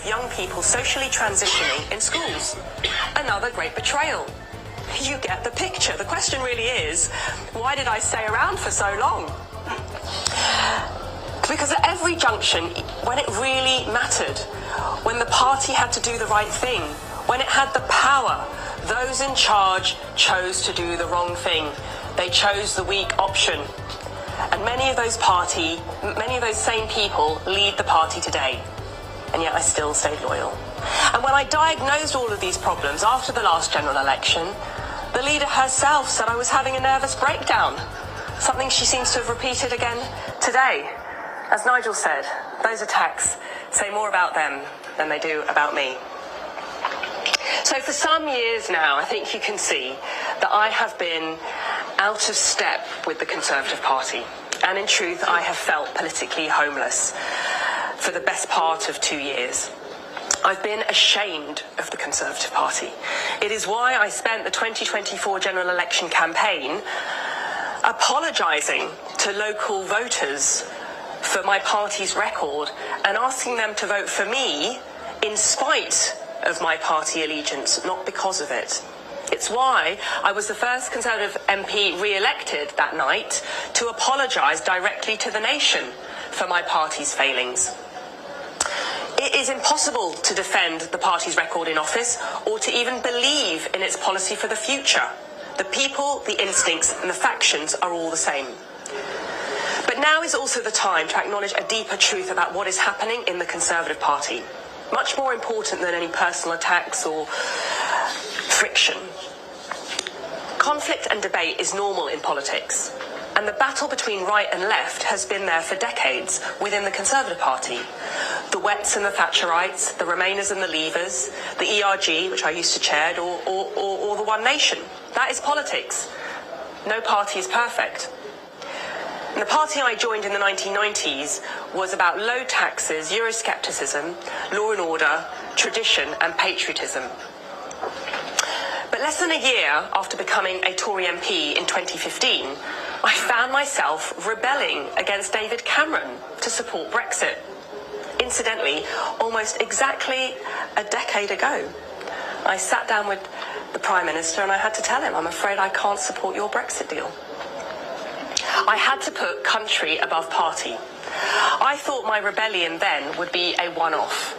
young people socially transitioning in schools. Another great betrayal. You get the picture. The question really is, why did I stay around for so long? Because at every junction, when it really mattered, when the party had to do the right thing, when it had the power, those in charge chose to do the wrong thing. They chose the weak option. And many of those same people lead the party today. And yet I still stayed loyal. And when I diagnosed all of these problems after the last general election, the leader herself said I was having a nervous breakdown, something she seems to have repeated again today. As Nigel said, those attacks say more about them than they do about me. So for some years now, I think you can see that I have been out of step with the Conservative Party. And in truth, I have felt politically homeless for the best part of 2 years. I've been ashamed of the Conservative Party. It is why I spent the 2024 general election campaign apologising to local voters for my party's record and asking them to vote for me in spite of my party allegiance, not because of it. It's why I was the first Conservative MP re-elected that night to apologise directly to the nation for my party's failings. It is impossible to defend the party's record in office or to even believe in its policy for the future. The people, the instincts and the factions are all the same. But now is also the time to acknowledge a deeper truth about what is happening in the Conservative Party, much more important than any personal attacks or friction. Conflict and debate is normal in politics, and the battle between right and left has been there for decades within the Conservative Party. The Wets and the Thatcherites, the Remainers and the Leavers, the ERG, which I used to chair, or the One Nation. That is politics. No party is perfect. And the party I joined in the 1990s was about low taxes, Euroscepticism, law and order, tradition and patriotism. But less than a year after becoming a Tory MP in 2015, I found myself rebelling against David Cameron to support Brexit. Incidentally, almost exactly a decade ago, I sat down with the Prime Minister and I had to tell him, I'm afraid I can't support your Brexit deal. I had to put country above party. I thought my rebellion then would be a one-off.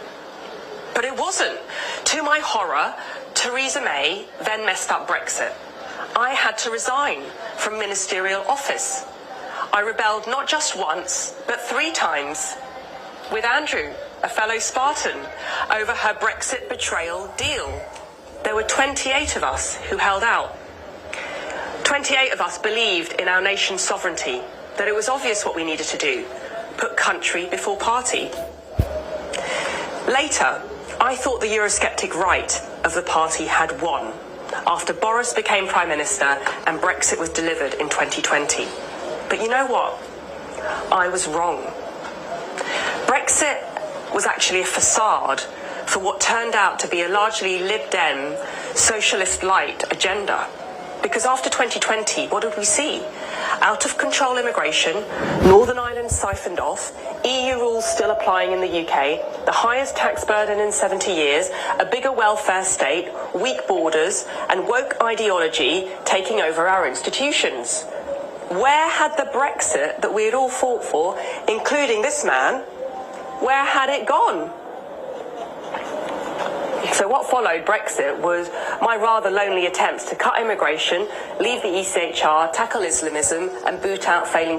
But it wasn't. To my horror, Theresa May then messed up Brexit. I had to resign from ministerial office. I rebelled not just once, but 3 times. With Andrew, a fellow Spartan, over her Brexit betrayal deal. There were 28 of us who held out. 28 of us believed in our nation's sovereignty, that it was obvious what we needed to do, put country before party. Later, I thought the Eurosceptic right of the party had won, after Boris became Prime Minister and Brexit was delivered in 2020. But you know what? I was wrong. Brexit was actually a facade for what turned out to be a largely Lib Dem, socialist light agenda. Because after 2020, what did we see? Out of control immigration, Northern Ireland siphoned off, EU rules still applying in the UK, the highest tax burden in 70 years, a bigger welfare state, weak borders, and woke ideology taking over our institutions. Where had the Brexit that we had all fought for, including this man, where had it gone? So what followed Brexit was my rather lonely attempts to cut immigration, leave the ECHR, tackle Islamism and boot out failing